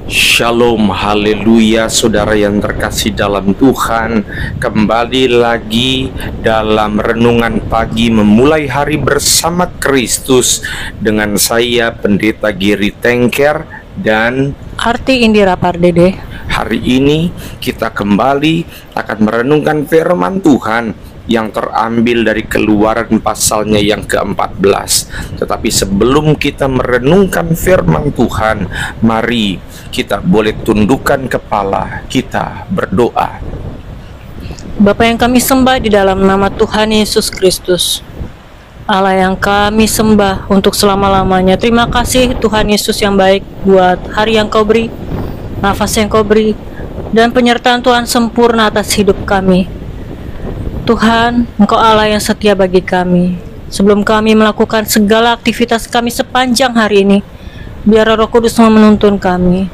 Shalom, haleluya, saudara yang terkasih dalam Tuhan. Kembali lagi dalam renungan pagi memulai hari bersama Kristus dengan saya Pendeta Giri Tengker dan Arti Indira Pardede. hari ini kita kembali akan merenungkan firman Tuhan yang terambil dari Keluaran pasalnya yang ke-14. Tetapi sebelum kita merenungkan firman Tuhan, mari kita boleh tundukkan kepala, kita berdoa. Bapa yang kami sembah di dalam nama Tuhan Yesus Kristus, Allah yang kami sembah untuk selama-lamanya. Terima kasih Tuhan Yesus yang baik buat hari yang Kau beri, nafas yang Kau beri, dan penyertaan Tuhan sempurna atas hidup kami. Tuhan, Engkau Allah yang setia bagi kami. Sebelum kami melakukan segala aktivitas kami sepanjang hari ini, biar Roh Kudus menuntun kami.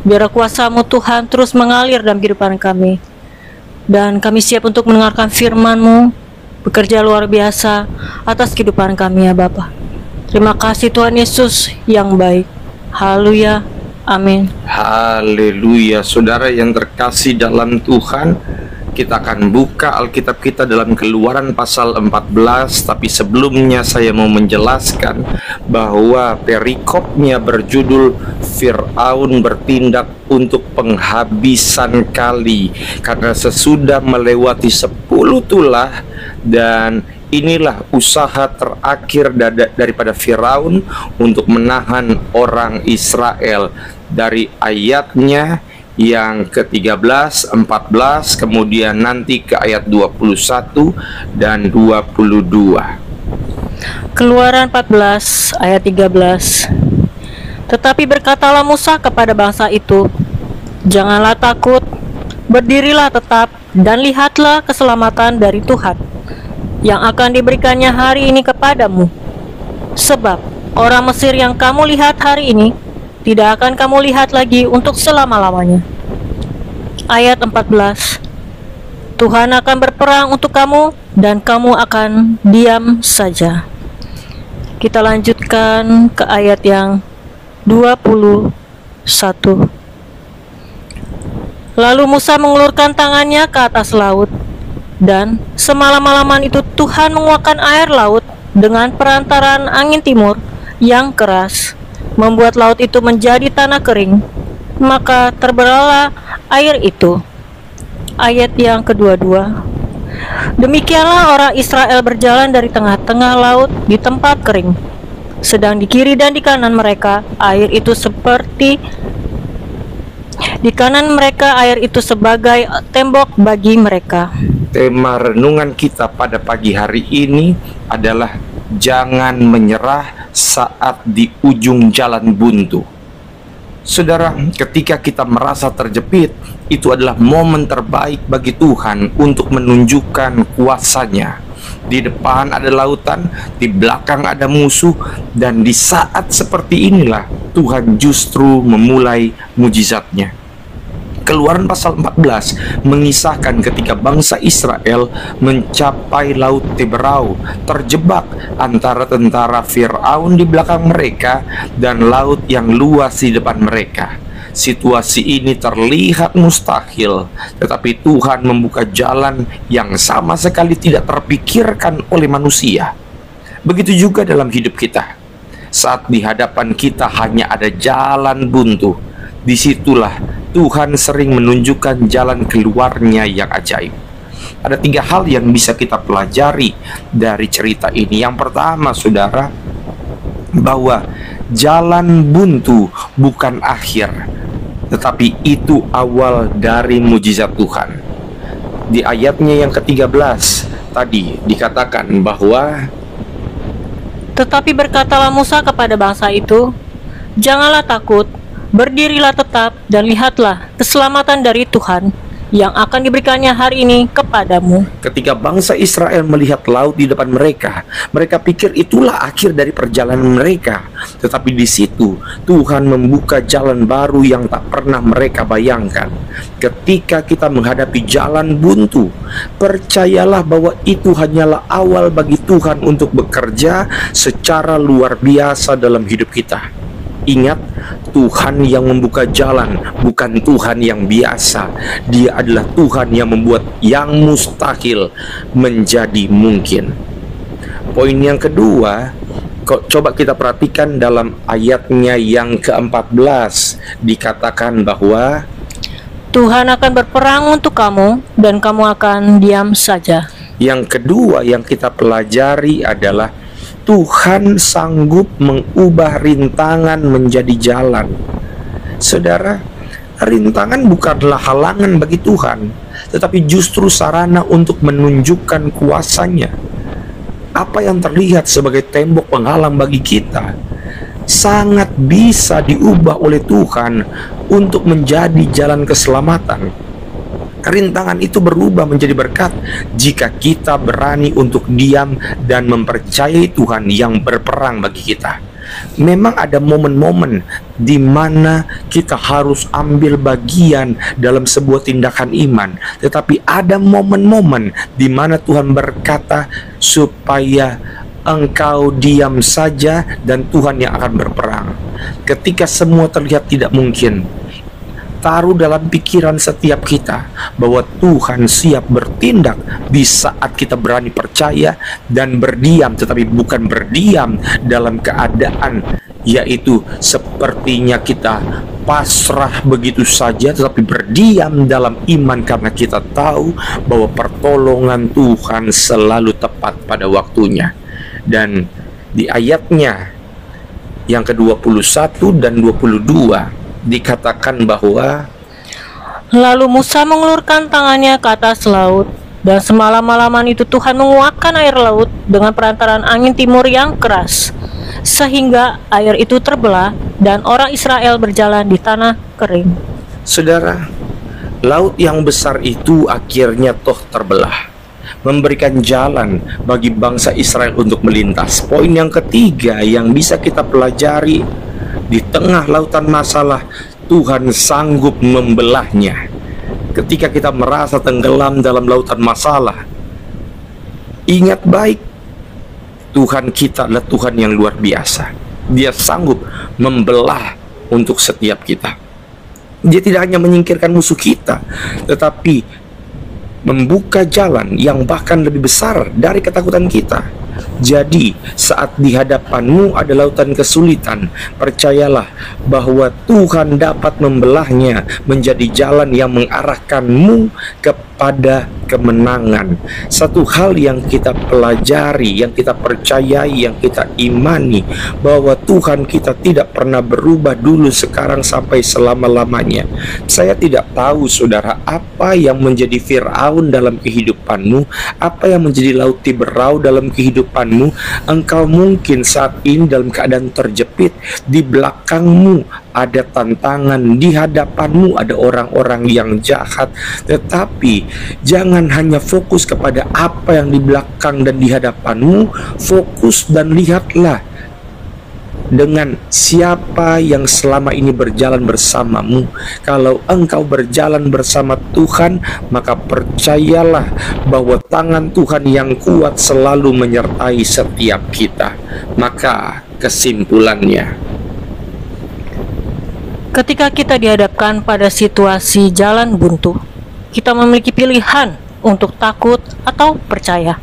Biar kuasa-Mu Tuhan terus mengalir dalam kehidupan kami. Dan kami siap untuk mendengarkan firman-Mu, bekerja luar biasa atas kehidupan kami ya Bapa. Terima kasih Tuhan Yesus yang baik. Haleluya. Amin. Haleluya, saudara yang terkasih dalam Tuhan. Kita akan buka Alkitab kita dalam Keluaran pasal 14. Tapi sebelumnya saya mau menjelaskan bahwa perikopnya berjudul Firaun bertindak untuk penghabisan kali, karena sesudah melewati 10 tulah. Dan inilah usaha terakhir daripada Firaun untuk menahan orang Israel. Dari ayatnya yang ke-13, 14, kemudian nanti ke ayat 21 dan 22. Keluaran 14 ayat 13. Tetapi berkatalah Musa kepada bangsa itu, janganlah takut, berdirilah tetap, dan lihatlah keselamatan dari Tuhan yang akan diberikannya hari ini kepadamu. Sebab orang Mesir yang kamu lihat hari ini tidak akan kamu lihat lagi untuk selama-lamanya. Ayat 14. Tuhan akan berperang untuk kamu dan kamu akan diam saja. Kita lanjutkan ke ayat yang 21. Lalu Musa mengulurkan tangannya ke atas laut, dan semalam-malaman itu Tuhan menguakkan air laut dengan perantaraan angin timur yang keras, membuat laut itu menjadi tanah kering, maka terbelahlah air itu. Ayat yang kedua-dua. Demikianlah orang Israel berjalan dari tengah-tengah laut di tempat kering, sedang di kiri dan di kanan mereka air itu sebagai tembok bagi mereka. Tema renungan kita pada pagi hari ini adalah jangan menyerah saat di ujung jalan buntu. Saudara, ketika kita merasa terjepit, itu adalah momen terbaik bagi Tuhan untuk menunjukkan kuasa-Nya. Di depan ada lautan, di belakang ada musuh, dan di saat seperti inilah Tuhan justru memulai mujizat-Nya. Keluaran pasal 14 mengisahkan ketika bangsa Israel mencapai Laut Teberau, terjebak antara tentara Firaun di belakang mereka dan laut yang luas di depan mereka. Situasi ini terlihat mustahil, tetapi Tuhan membuka jalan yang sama sekali tidak terpikirkan oleh manusia. Begitu juga dalam hidup kita. Saat di hadapan kita hanya ada jalan buntu, disitulah Tuhan sering menunjukkan jalan keluarnya yang ajaib. Ada 3 hal yang bisa kita pelajari dari cerita ini. Yang pertama, saudara, bahwa jalan buntu bukan akhir, tetapi itu awal dari mujizat Tuhan. Di ayatnya yang ke-13 tadi dikatakan bahwa Tetapi berkatalah Musa kepada bangsa itu, janganlah takut, berdirilah tetap, dan lihatlah keselamatan dari Tuhan yang akan diberikannya hari ini kepadamu. ketika bangsa Israel melihat laut di depan mereka, mereka pikir itulah akhir dari perjalanan mereka. Tetapi di situ Tuhan membuka jalan baru yang tak pernah mereka bayangkan. Ketika kita menghadapi jalan buntu, percayalah bahwa itu hanyalah awal bagi Tuhan untuk bekerja secara luar biasa dalam hidup kita. Ingat, Tuhan yang membuka jalan, bukan Tuhan yang biasa. Dia adalah Tuhan yang membuat yang mustahil menjadi mungkin. Poin yang kedua, coba kita perhatikan dalam ayatnya yang ke-14. Dikatakan bahwa Tuhan akan berperang untuk kamu dan kamu akan diam saja. Yang kedua yang kita pelajari adalah Tuhan sanggup mengubah rintangan menjadi jalan. Saudara, rintangan bukanlah halangan bagi Tuhan, tetapi justru sarana untuk menunjukkan kuasa-Nya. Apa yang terlihat sebagai tembok penghalang bagi kita sangat bisa diubah oleh Tuhan untuk menjadi jalan keselamatan. Rintangan itu berubah menjadi berkat jika kita berani untuk diam dan mempercayai Tuhan yang berperang bagi kita. Memang ada momen-momen di mana kita harus ambil bagian dalam sebuah tindakan iman, tetapi ada momen-momen di mana Tuhan berkata supaya engkau diam saja dan Tuhan yang akan berperang. Ketika semua terlihat tidak mungkin, taruh dalam pikiran setiap kita bahwa Tuhan siap bertindak di saat kita berani percaya dan berdiam, tetapi bukan berdiam dalam keadaan yaitu sepertinya kita pasrah begitu saja, tetapi berdiam dalam iman karena kita tahu bahwa pertolongan Tuhan selalu tepat pada waktunya. Dan di ayatnya yang ke-21 dan 22 dikatakan bahwa lalu Musa mengulurkan tangannya ke atas laut, dan semalam-malaman itu Tuhan menguakkan air laut dengan perantaraan angin timur yang keras, sehingga air itu terbelah dan orang Israel berjalan di tanah kering. Saudara, laut yang besar itu akhirnya toh terbelah, memberikan jalan bagi bangsa Israel untuk melintas. Poin yang ketiga yang bisa kita pelajari, di tengah lautan masalah, Tuhan sanggup membelahnya. Ketika kita merasa tenggelam dalam lautan masalah, ingat baik, Tuhan kita adalah Tuhan yang luar biasa. Dia sanggup membelah untuk setiap kita. Dia tidak hanya menyingkirkan musuh kita, tetapi membuka jalan yang bahkan lebih besar dari ketakutan kita. Jadi, saat di hadapanmu ada lautan kesulitan, percayalah bahwa Tuhan dapat membelahnya menjadi jalan yang mengarahkanmu kepada kemenangan. Satu hal yang kita pelajari, yang kita percayai, yang kita imani, bahwa Tuhan kita tidak pernah berubah dulu, sekarang, sampai selama-lamanya. Saya tidak tahu, saudara, apa yang menjadi Firaun dalam kehidupanmu, apa yang menjadi laut Tiberau dalam kehidupanmu. Engkau mungkin saat ini dalam keadaan terjepit. Di belakangmu ada tantangan, di hadapanmu ada orang-orang yang jahat. Tetapi jangan hanya fokus kepada apa yang di belakang dan di hadapanmu. Fokus dan lihatlah dengan siapa yang selama ini berjalan bersamamu. Kalau engkau berjalan bersama Tuhan, maka percayalah bahwa tangan Tuhan yang kuat selalu menyertai setiap kita. Maka kesimpulannya, ketika kita dihadapkan pada situasi jalan buntu, kita memiliki pilihan untuk takut atau percaya.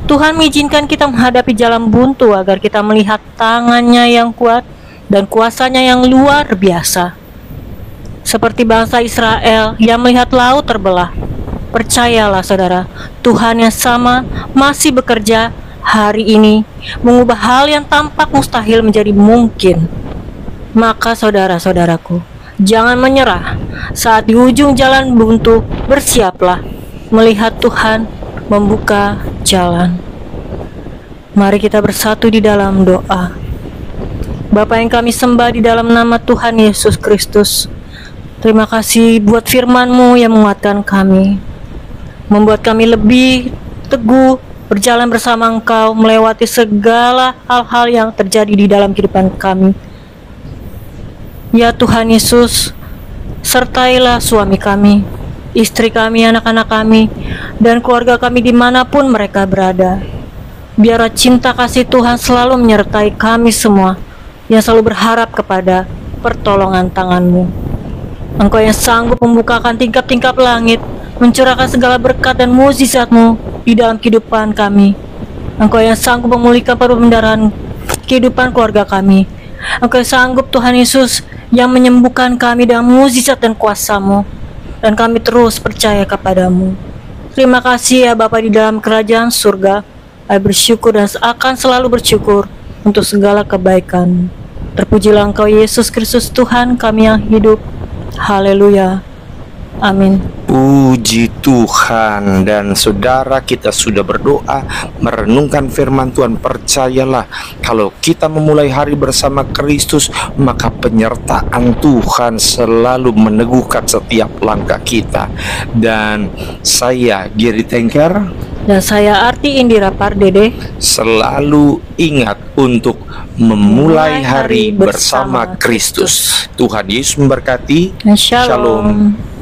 Tuhan mengizinkan kita menghadapi jalan buntu agar kita melihat tangannya yang kuat dan kuasanya yang luar biasa. Seperti bangsa Israel yang melihat laut terbelah. Percayalah saudara, Tuhan yang sama masih bekerja hari ini, mengubah hal yang tampak mustahil menjadi mungkin. Maka saudara-saudaraku, jangan menyerah. Saat di ujung jalan buntu, bersiaplah melihat Tuhan membuka jalan. Mari kita bersatu di dalam doa. Bapa yang kami sembah di dalam nama Tuhan Yesus Kristus, terima kasih buat firman-Mu yang menguatkan kami, membuat kami lebih teguh berjalan bersama Engkau melewati segala hal-hal yang terjadi di dalam kehidupan kami. Ya Tuhan Yesus, sertailah suami kami, istri kami, anak-anak kami, dan keluarga kami dimanapun mereka berada. Biarlah cinta kasih Tuhan selalu menyertai kami semua, yang selalu berharap kepada pertolongan tangan-Mu. Engkau yang sanggup membukakan tingkap-tingkap langit, mencurahkan segala berkat dan mukjizat-Mu di dalam kehidupan kami. Engkau yang sanggup memulihkan pendarahan kehidupan keluarga kami. Engkau yang sanggup, Tuhan Yesus, yang menyembuhkan kami dengan mukjizat dan kuasa-Mu, dan kami terus percaya kepadamu. Terima kasih ya Bapa di dalam kerajaan surga. Saya bersyukur dan akan selalu bersyukur untuk segala kebaikan. Terpujilah Engkau Yesus Kristus Tuhan kami yang hidup. Haleluya. Amin. Puji Tuhan. Dan saudara, kita sudah berdoa, merenungkan firman Tuhan. Percayalah, kalau kita memulai hari bersama Kristus, maka penyertaan Tuhan selalu meneguhkan setiap langkah kita. Dan saya Giri Tengker, dan saya Arti Indira Pardede, selalu ingat untuk memulai hari bersama Kristus. Tuhan Yesus memberkati. Shalom.